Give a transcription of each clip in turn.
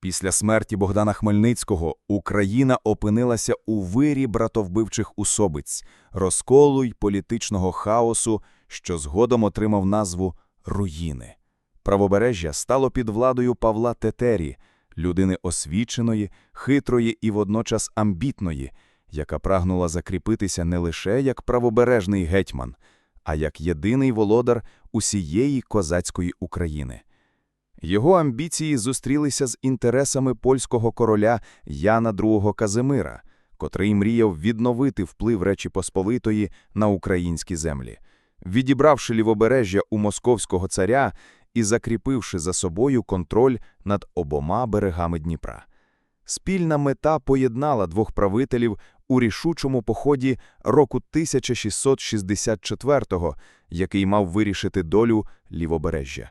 Після смерті Богдана Хмельницького Україна опинилася у вирі братовбивчих усобиць, розколу й політичного хаосу, що згодом отримав назву «Руїни». Правобережжя стало під владою Павла Тетері, людини освіченої, хитрої і водночас амбітної, яка прагнула закріпитися не лише як правобережний гетьман, а як єдиний володар усієї козацької України. Його амбіції зустрілися з інтересами польського короля Яна II Казимира, котрий мріяв відновити вплив Речі Посполитої на українські землі, відібравши лівобережжя у московського царя і закріпивши за собою контроль над обома берегами Дніпра. Спільна мета поєднала двох правителів у рішучому поході року 1664-го, який мав вирішити долю лівобережжя.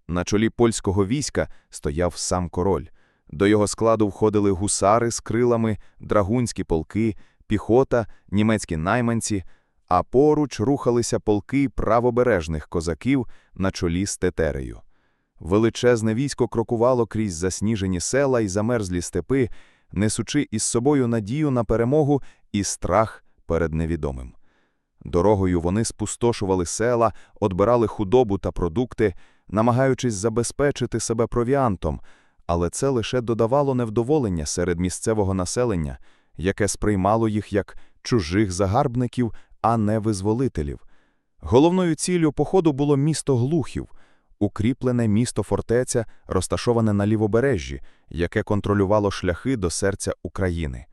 На чолі польського війська стояв сам король. До його складу входили гусари з крилами, драгунські полки, піхота, німецькі найманці, а поруч рухалися полки правобережних козаків на чолі з Тетерею. Величезне військо крокувало крізь засніжені села й замерзлі степи, несучи із собою надію на перемогу і страх перед невідомим. Дорогою вони спустошували села, одбирали худобу та продукти, намагаючись забезпечити себе провіантом, але це лише додавало невдоволення серед місцевого населення, яке сприймало їх як чужих загарбників, а не визволителів. Головною ціллю походу було місто Глухів, укріплене місто-фортеця, розташоване на лівобережжі, яке контролювало шляхи до серця України.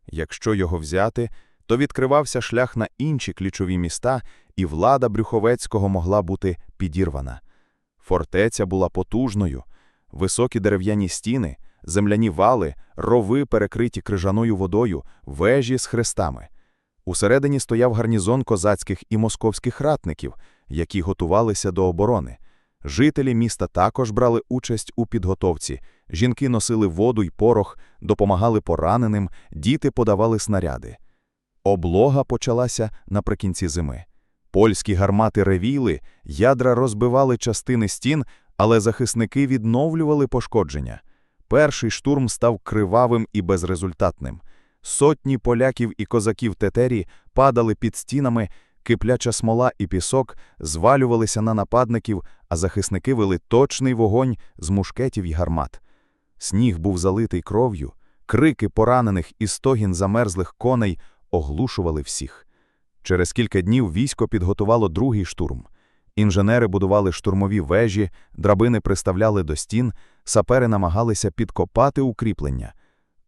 Якщо його взяти, то відкривався шлях на інші ключові міста, і влада Брюховецького могла бути підірвана. Фортеця була потужною. Високі дерев'яні стіни, земляні вали, рови, перекриті крижаною водою, вежі з хрестами. Усередині стояв гарнізон козацьких і московських ратників, які готувалися до оборони. Жителі міста також брали участь у підготовці. Жінки носили воду й порох, допомагали пораненим, діти подавали снаряди. Облога почалася наприкінці зими. Польські гармати ревіли, ядра розбивали частини стін, але захисники відновлювали пошкодження. Перший штурм став кривавим і безрезультатним. Сотні поляків і козаків Тетері падали під стінами, кипляча смола і пісок звалювалися на нападників, а захисники вели точний вогонь з мушкетів й гармат. Сніг був залитий кров'ю, крики поранених і стогін замерзлих коней оглушували всіх. Через кілька днів військо підготувало другий штурм. Інженери будували штурмові вежі, драбини приставляли до стін, сапери намагалися підкопати укріплення.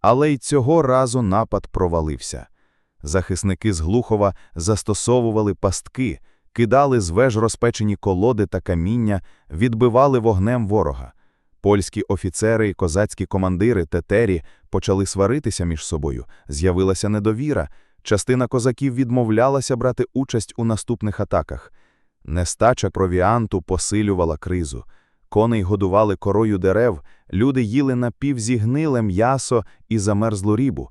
Але й цього разу напад провалився. Захисники з Глухова застосовували пастки, кидали з веж розпечені колоди та каміння, відбивали вогнем ворога. Польські офіцери і козацькі командири Тетері почали сваритися між собою, з'явилася недовіра, частина козаків відмовлялася брати участь у наступних атаках. Нестача провіанту посилювала кризу. Коней годували корою дерев, люди їли напівзігниле м'ясо і замерзлу рибу.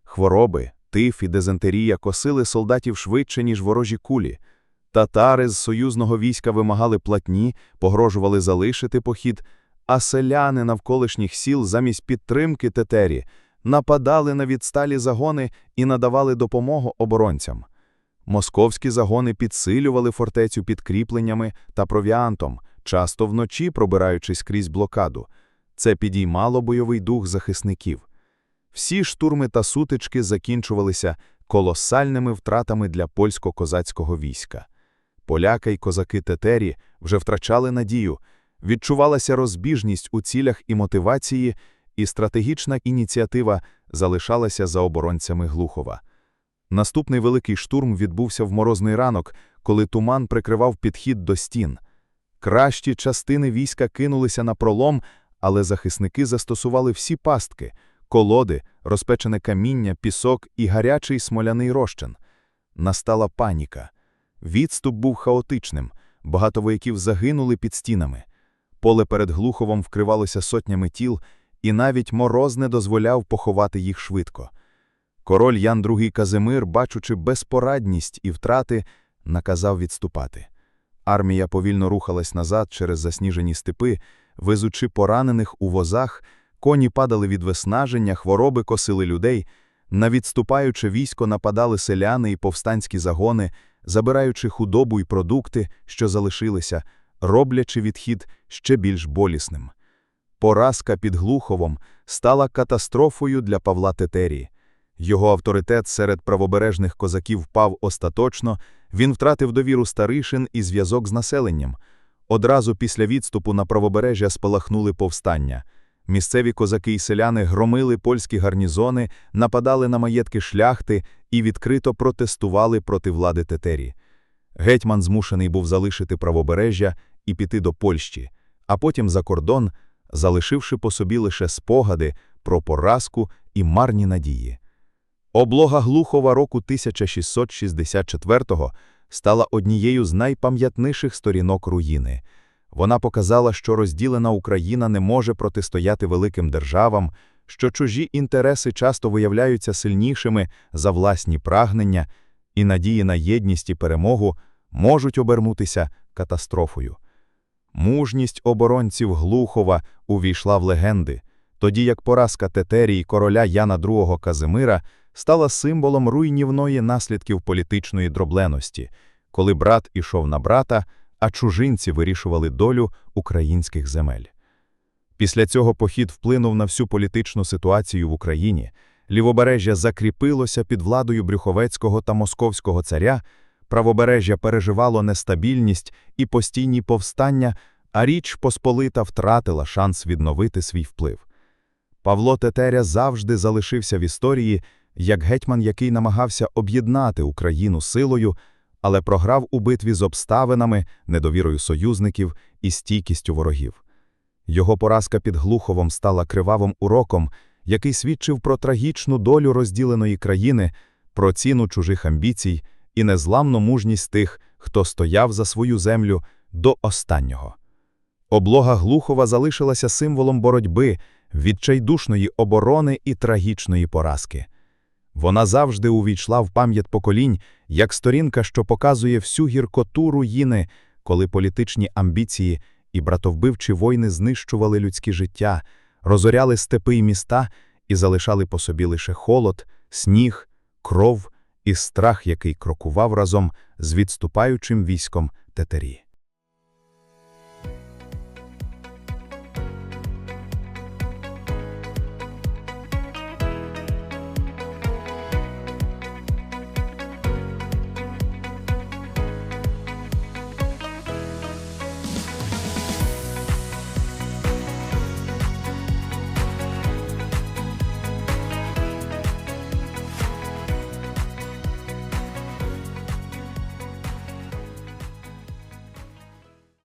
Хвороби, тиф і дизентерія косили солдатів швидше, ніж ворожі кулі. Татари з союзного війська вимагали платні, погрожували залишити похід, а селяни навколишніх сіл замість підтримки Тетері нападали на відсталі загони і надавали допомогу оборонцям. Московські загони підсилювали фортецю підкріпленнями та провіантом, часто вночі пробираючись крізь блокаду. Це підіймало бойовий дух захисників. Всі штурми та сутички закінчувалися колосальними втратами для польсько-козацького війська. Поляки й козаки Тетері вже втрачали надію, відчувалася розбіжність у цілях і мотивації, і стратегічна ініціатива залишалася за оборонцями Глухова. Наступний великий штурм відбувся в морозний ранок, коли туман прикривав підхід до стін. Кращі частини війська кинулися на пролом, але захисники застосували всі пастки – колоди, розпечене каміння, пісок і гарячий смоляний розчин. Настала паніка. Відступ був хаотичним, багато вояків загинули під стінами. Поле перед Глуховом вкривалося сотнями тіл, і навіть мороз не дозволяв поховати їх швидко. Король Ян II Казимир, бачучи безпорадність і втрати, наказав відступати. Армія повільно рухалась назад через засніжені степи, везучи поранених у возах, Коні падали від виснаження, хвороби косили людей. На відступаюче військо нападали селяни і повстанські загони, забираючи худобу й продукти, що залишилися, роблячи відхід ще більш болісним. Поразка під Глуховом стала катастрофою для Павла Тетерії. Його авторитет серед правобережних козаків впав остаточно, він втратив довіру старишин і зв'язок з населенням. Одразу після відступу на правобережжя спалахнули повстання. Місцеві козаки й селяни громили польські гарнізони, нападали на маєтки шляхти і відкрито протестували проти влади Тетерії. Гетьман змушений був залишити правобережжя і піти до Польщі, а потім за кордон, залишивши по собі лише спогади про поразку і марні надії. Облога Глухова року 1664-го стала однією з найпам'ятніших сторінок руїни. Вона показала, що розділена Україна не може протистояти великим державам, що чужі інтереси часто виявляються сильнішими за власні прагнення, і надії на єдність і перемогу можуть обернутися катастрофою. Мужність оборонців Глухова увійшла в легенди, тоді як поразка Тетерії короля Яна II Казимира стала символом руйнівної наслідків політичної дробленості, коли брат ішов на брата, а чужинці вирішували долю українських земель. Після цього похід вплинув на всю політичну ситуацію в Україні, лівобережжя закріпилося під владою Брюховецького та Московського царя, правобережжя переживало нестабільність і постійні повстання, а Річ Посполита втратила шанс відновити свій вплив. Павло Тетеря завжди залишився в історії як гетьман, який намагався об'єднати Україну силою, але програв у битві з обставинами, недовірою союзників і стійкістю ворогів. Його поразка під Глуховом стала кривавим уроком, який свідчив про трагічну долю розділеної країни, про ціну чужих амбіцій і незламну мужність тих, хто стояв за свою землю до останнього. Облога Глухова залишилася символом боротьби, відчайдушної оборони і трагічної поразки. Вона завжди увійшла в пам'ять поколінь, як сторінка, що показує всю гіркоту руїни, коли політичні амбіції і братовбивчі війни знищували людське життя, розоряли степи й міста і залишали по собі лише холод, сніг, кров і страх, який крокував разом з відступаючим військом Тетерії.